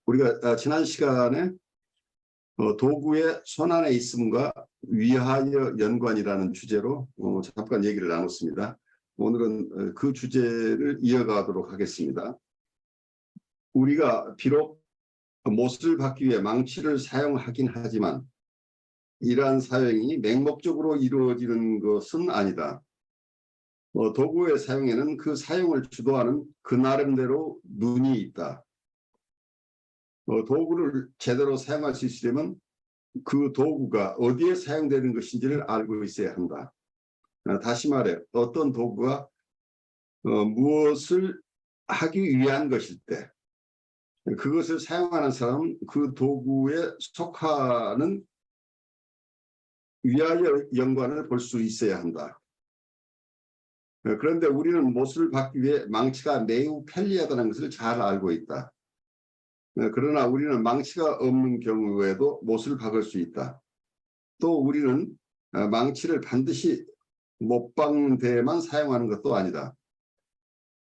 우리가 지난 시간에 도구의 손안에 있음과 위하여 연관이라는 주제로 잠깐 얘기를 나눴습니다. 오늘은 그 주제를 이어가도록 하겠습니다. 우리가 비록 못을 받기 위해 망치를 사용하긴 하지만 이러한 사용이 맹목적으로 이루어지는 것은 아니다. 도구의 사용에는 그 사용을 주도하는 그 나름대로 눈이 있다. 도구를 제대로 사용할 수 있으려면 그 도구가 어디에 사용되는 것인지를 알고 있어야 한다. 다시 말해 어떤 도구가 무엇을 하기 위한 것일 때 그것을 사용하는 사람은 그 도구에 속하는 위하여 연관을 볼 수 있어야 한다. 그런데 우리는 못을 받기 위해 망치가 매우 편리하다는 것을 잘 알고 있다. 그러나 우리는 망치가 없는 경우에도 못을 박을 수 있다. 또 우리는 망치를 반드시 못 박는 데에만 사용하는 것도 아니다.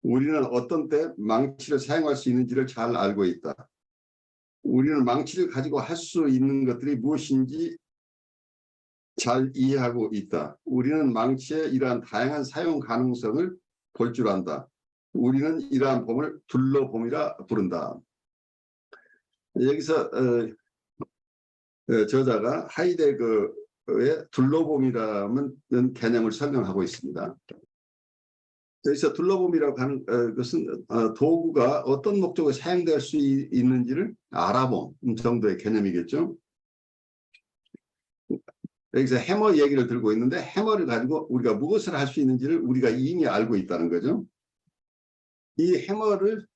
우리는 어떤 때 망치를 사용할 수 있는지를 잘 알고 있다. 우리는 망치를 가지고 할 수 있는 것들이 무엇인지 잘 이해하고 있다. 우리는 망치의 이러한 다양한 사용 가능성을 볼 줄 안다. 우리는 이러한 봄을 둘러봄이라 부른다. 여기서 저자가 하이데거의 둘러봄이라는 개념을 설명하고 있습니다. 여기서 둘러봄이라고 하는 것은 도구가 어떤 목적으로 사용될 수 있는지를 알아봄 정도의 개념이겠죠. 여기서 해머 얘기를 들고 있는데 해머를 가지고 우리가 무엇을 할 수 있는지를 우리가 이미 알고 있다는 거죠. 이 해머를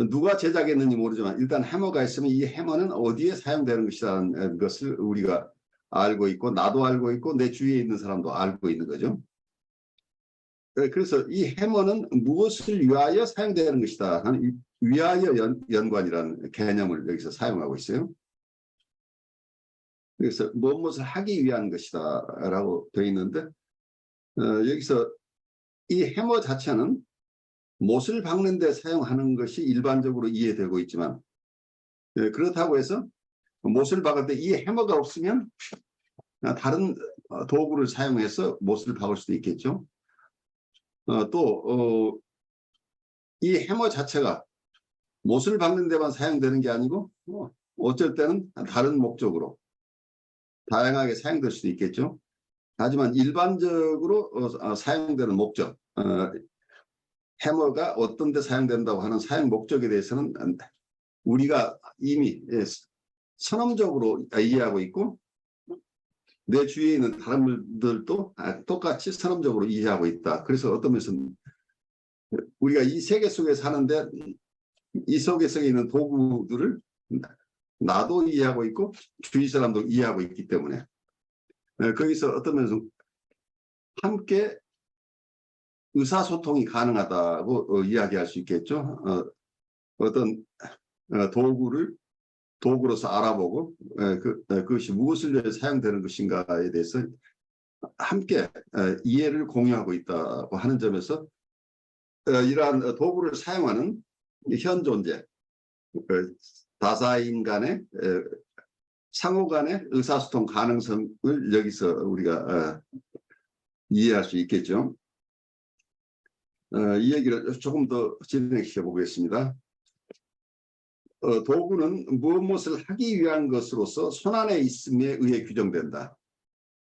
누가 제작했는지 모르지만 일단 해머가 있으면 이 해머는 어디에 사용되는 것이라는 것을 우리가 알고 있고 나도 알고 있고 내 주위에 있는 사람도 알고 있는 거죠. 그래서 이 해머는 무엇을 위하여 사용되는 것이다 하는 위하여 연관이라는 개념을 여기서 사용하고 있어요. 그래서 무엇을 하기 위한 것이다 라고 되어 있는데 여기서 이 해머 자체는 못을 박는 데 사용하는 것이 일반적으로 이해되고 있지만 그렇다고 해서 못을 박을 때 이 해머가 없으면 다른 도구를 사용해서 못을 박을 수도 있겠죠. 또 이 해머 자체가 못을 박는 데만 사용되는 게 아니고 어쩔 때는 다른 목적으로 다양하게 사용될 수도 있겠죠. 하지만 일반적으로 사용되는 목적 해머가 어떤 데 사용된다고 하는 사용 목적에 대해서는 우리가 이미 선언적으로 이해하고 있고 내 주위에 있는 다른 분들도 똑같이 선언적으로 이해하고 있다. 그래서 어떤 면에서는 우리가 이 세계 속에 사는데 이 세계 속에 있는 도구들을 나도 이해하고 있고 주위 사람도 이해하고 있기 때문에 거기서 어떤 면에서 함께 의사소통이 가능하다고 이야기할 수 있겠죠. 어떤 도구를 도구로서 알아보고 그것이 무엇을 위해 사용되는 것인가에 대해서 함께 이해를 공유하고 있다고 하는 점에서 이러한 도구를 사용하는 현 존재, 다사인 간의 상호 간의 의사소통 가능성을 여기서 우리가 이해할 수 있겠죠. 이 얘기를 조금 더 진행시켜 보겠습니다. 도구는 무엇을 하기 위한 것으로서 손안에 있음에 의해 규정된다.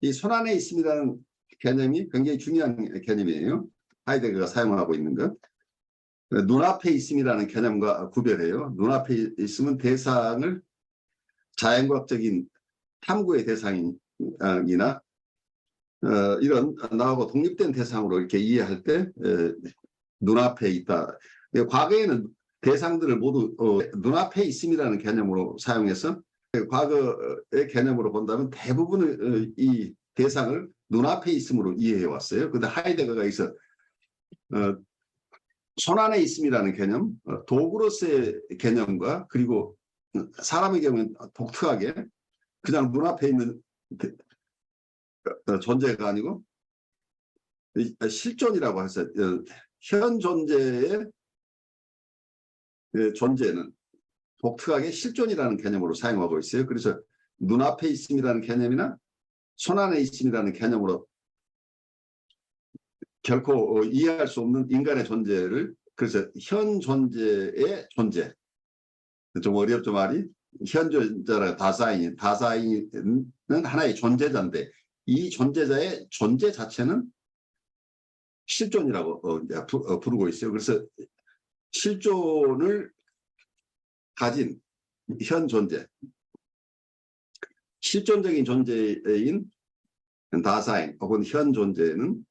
이 손안에 있음이라는 개념이 굉장히 중요한 개념이에요. 하이데거가 사용하고 있는 것. 눈앞에 있음이라는 개념과 구별해요. 눈앞에 있으면 대상을 자연과학적인 탐구의 대상이나 이런 나하고 독립된 대상으로 이렇게 이해할 때 눈앞에 있다. 과거에는 대상들을 모두 눈앞에 있음이라는 개념으로 사용해서 과거의 개념으로 본다면 대부분의 이 대상을 눈앞에 있음으로 이해해 왔어요. 그런데 하이데거가 여기서 손안에 있음이라는 개념, 도구로서의 개념과 그리고 사람의 경우는 독특하게 그냥 눈앞에 있는 존재가 아니고 실존이라고 해서 현 존재의 존재는 독특하게 실존이라는 개념으로 사용하고 있어요. 그래서 눈앞에 있음이라는 개념이나 손 안에 있음이라는 개념으로 결코 이해할 수 없는 인간의 존재를, 그래서 현 존재의 존재, 좀 어렵죠 말이. 현 존재라 다사인은 하나의 존재자인데 이 존재자의 존재 자체는 실존이라고 부르고 있어요. 그래서 실존을 가진 현 존재, 실존적인 존재인 다사인 혹은 현 존재는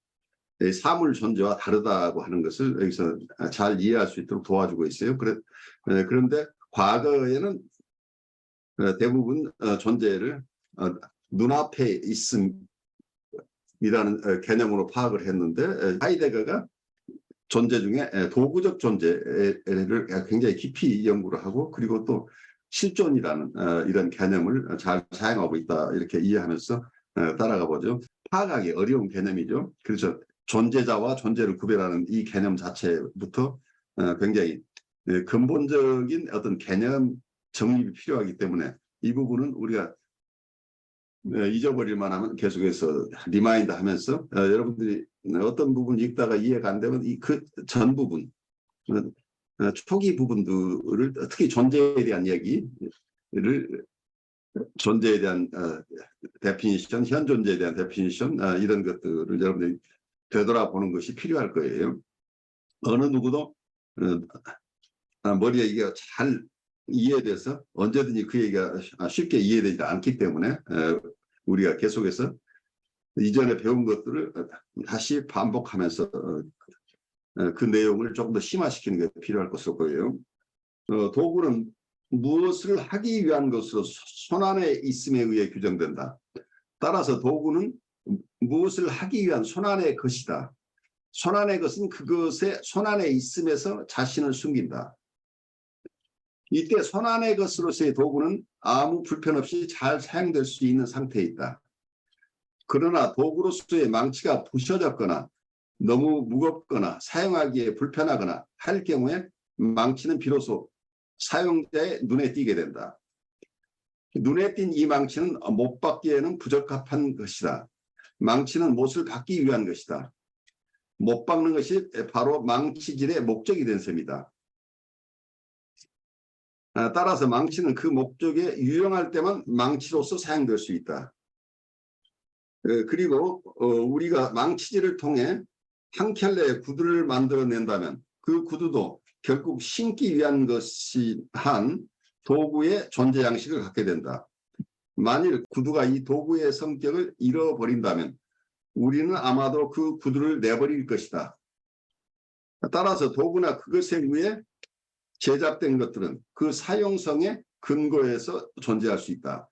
사물 존재와 다르다고 하는 것을 여기서 잘 이해할 수 있도록 도와주고 있어요. 그런데 과거에는 대부분 존재를 눈앞에 있음이라는 개념으로 파악을 했는데 하이데거가 존재 중에 도구적 존재를 굉장히 깊이 연구를 하고, 그리고 또 실존이라는 이런 개념을 잘 사용하고 있다, 이렇게 이해하면서 따라가 보죠. 파악하기 어려운 개념이죠. 그래서 존재자와 존재를 구별하는 이 개념 자체부터 굉장히 근본적인 어떤 개념 정립이 필요하기 때문에 이 부분은 우리가 잊어버릴만 하면 계속해서 리마인드 하면서 여러분들이 어떤 부분 읽다가 이해가 안 되면 그 전 부분, 초기 부분들을, 특히 존재에 대한 얘기를, 존재에 대한 데피니션, 현 존재에 대한 데피니션, 이런 것들을 여러분들이 되돌아보는 것이 필요할 거예요. 어느 누구도 머리에 이게 잘 이해돼서 언제든지 그 얘기가 쉽게 이해되지 않기 때문에 우리가 계속해서 이전에 배운 것들을 다시 반복하면서 그 내용을 조금 더 심화시키는 게 필요할 것으로 보여요. 도구는 무엇을 하기 위한 것으로 손안에 있음에 의해 규정된다. 따라서 도구는 무엇을 하기 위한 손안의 것이다. 손안의 것은 그것의 손안에 있음에서 자신을 숨긴다. 이때 손안의 것으로서의 도구는 아무 불편 없이 잘 사용될 수 있는 상태에 있다. 그러나 도구로서의 망치가 부셔졌거나 너무 무겁거나 사용하기에 불편하거나 할 경우에 망치는 비로소 사용자의 눈에 띄게 된다. 눈에 띈 이 망치는 못 받기에는 부적합한 것이다. 망치는 못을 받기 위한 것이다. 못 박는 것이 바로 망치질의 목적이 된 셈이다. 따라서 망치는 그 목적에 유용할 때만 망치로서 사용될 수 있다. 그리고 우리가 망치질을 통해 한 켤레의 구두를 만들어낸다면 그 구두도 결국 신기 위한 것이 한 도구의 존재 양식을 갖게 된다. 만일 구두가 이 도구의 성격을 잃어버린다면 우리는 아마도 그 구두를 내버릴 것이다. 따라서 도구나 그것에 의해 제작된 것들은 그 사용성의 근거에서 존재할 수 있다.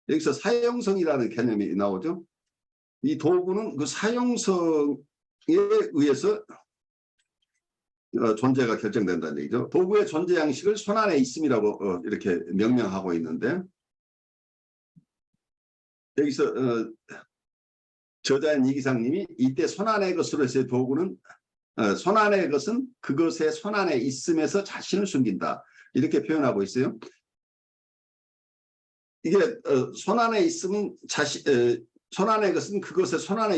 여기서 사용성이라는 개념이 나오죠. 이 도구는 그 사용성에 의해서 존재가 결정된다는 얘기죠. 도구의 존재 양식을 손안에 있음이라고 이렇게 명명하고 있는데, 여기서 저자인 이기상님이 이때 손안의 것으로서의 도구는 손안의 것은 그것의 손안에 있음에서 자신을 숨긴다, 이렇게 표현하고 있어요. 이게 손안에 있으면 손안의 것은 그것의 손안에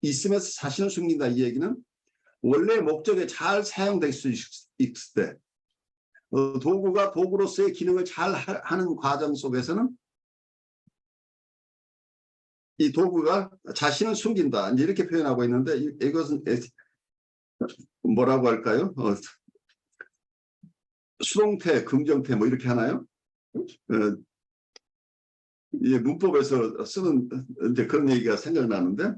있음에서 자신을 숨긴다, 이 얘기는 원래 목적에 잘 사용될 수 있을 때 도구가 도구로서의 기능을 잘 하는 과정 속에서는 이 도구가 자신을 숨긴다, 이렇게 표현하고 있는데, 이것은 뭐라고 할까요? 수동태, 긍정태 뭐 이렇게 하나요? 이 문법에서 쓰는 이제 그런 얘기가 생각나는데,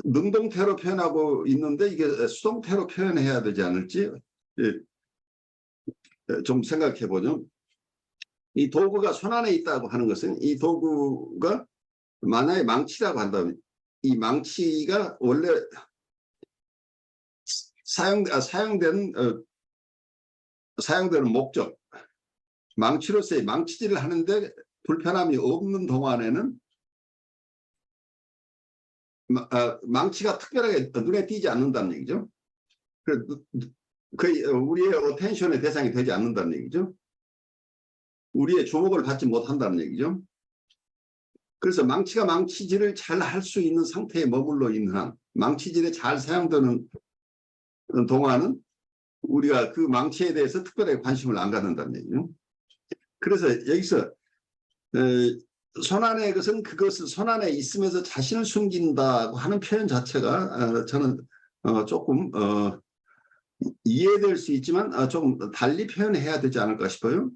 능동태로 표현하고 있는데 이게 수동태로 표현해야 되지 않을지 좀 생각해 보죠. 이 도구가 손안에 있다고 하는 것은 이 도구가 만약에 망치라고 한다면 이 망치가 원래 사용되는 목적, 망치로서의 망치질을 하는데 불편함이 없는 동안에는 망치가 특별하게 눈에 띄지 않는다는 얘기죠. 거의 우리의 어텐션의 대상이 되지 않는다는 얘기죠. 우리의 주목을 받지 못한다는 얘기죠. 그래서 망치가 망치질을 잘 할 수 있는 상태에 머물러 있는 한, 망치질에 잘 사용되는 동안은 우리가 그 망치에 대해서 특별하게 관심을 안 갖는다는 얘기죠. 그래서 여기서 손안의 것은 그것을 손안에 있으면서 자신을 숨긴다고 하는 표현 자체가 저는 조금 이해될 수 있지만 좀 달리 표현해야 되지 않을까 싶어요.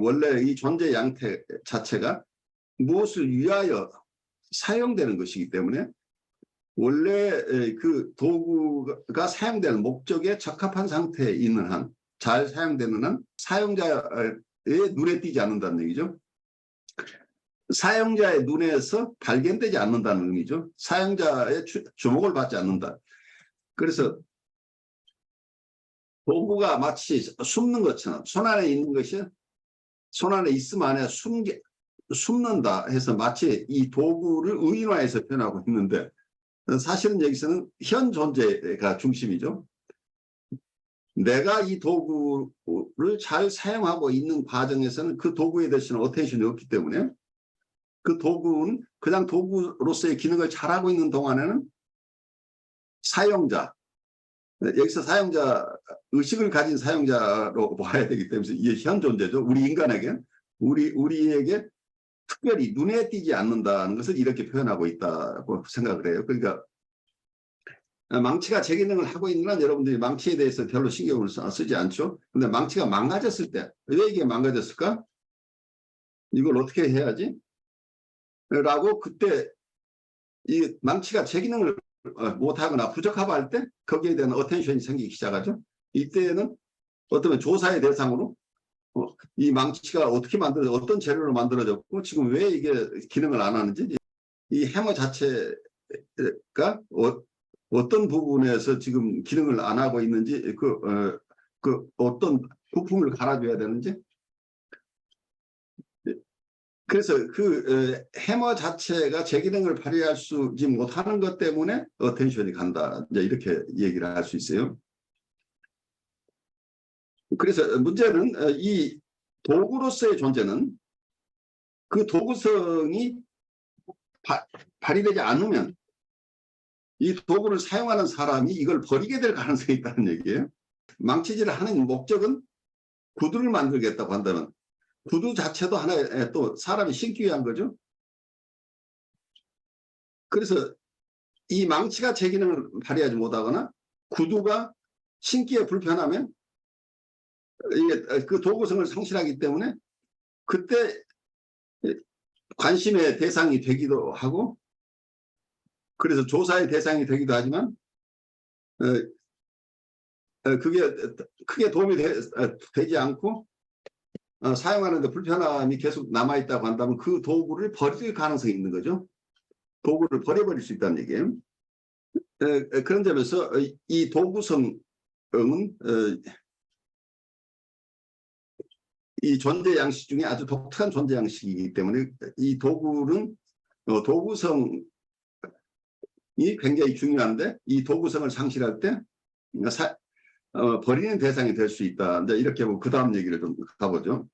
원래 이 존재 양태 자체가 무엇을 위하여 사용되는 것이기 때문에 원래 그 도구가 사용되는 목적에 적합한 상태에 있는 한, 잘 사용되는 한 사용자의 눈에 띄지 않는다는 얘기죠. 사용자의 눈에서 발견되지 않는다는 의미죠. 사용자의 주목을 받지 않는다. 그래서 도구가 마치 숨는 것처럼 손안에 있는 것이 손안에 있음 안에 숨는다 해서 마치 이 도구를 의인화해서 표현하고 있는데 사실은 여기서는 현 존재가 중심이죠. 내가 이 도구를 잘 사용하고 있는 과정에서는 그 도구에 대해서는 어텐션이 없기 때문에 그 도구는 그냥 도구로서의 기능을 잘하고 있는 동안에는 사용자, 여기서 사용자, 의식을 가진 사용자로 봐야 되기 때문에 이게 현 존재죠. 우리 인간에게, 우리에게 특별히 눈에 띄지 않는다는 것을 이렇게 표현하고 있다고 생각을 해요. 그러니까 망치가 제 기능을 하고 있는 한 여러분들이 망치에 대해서 별로 신경을 쓰지 않죠. 근데 망치가 망가졌을 때, 왜 이게 망가졌을까? 이걸 어떻게 해야지? 라고 그때 이 망치가 제 기능을 못하거나 부족하고 할 때 거기에 대한 어텐션이 생기기 시작하죠. 이때는 어떤 조사의 대상으로 이 망치가 어떻게 만들어져, 어떤 재료로 만들어졌고 지금 왜 이게 기능을 안 하는지, 이 해머 자체가 어떤 부분에서 지금 기능을 안 하고 있는지, 그 어떤 부품을 갈아줘야 되는지. 그래서 그 해머 자체가 제 기능을 발휘할 수 못하는 것 때문에 어텐션이 간다. 이제 이렇게 얘기를 할 수 있어요. 그래서 문제는 이 도구로서의 존재는 그 도구성이 발휘되지 않으면 이 도구를 사용하는 사람이 이걸 버리게 될 가능성이 있다는 얘기예요. 망치질을 하는 목적은 구두를 만들겠다고 한다면 구두 자체도 하나의 또 사람이 신기 위한 거죠. 그래서 이 망치가 제 기능을 발휘하지 못하거나 구두가 신기에 불편하면 이게 그 도구성을 상실하기 때문에 그때 관심의 대상이 되기도 하고, 그래서 조사의 대상이 되기도 하지만 그게 크게 도움이 되지 않고 사용하는데 불편함이 계속 남아있다고 한다면 그 도구를 버릴 가능성이 있는 거죠. 도구를 버려버릴 수 있다는 얘기예요. 그런 점에서 이 도구성은 이 존재 양식 중에 아주 독특한 존재 양식이기 때문에 이 도구는 도구성이 굉장히 중요한데 이 도구성을 상실할 때 버리는 대상이 될 수 있다. 이제 이렇게 그 다음 얘기를 좀 가보죠.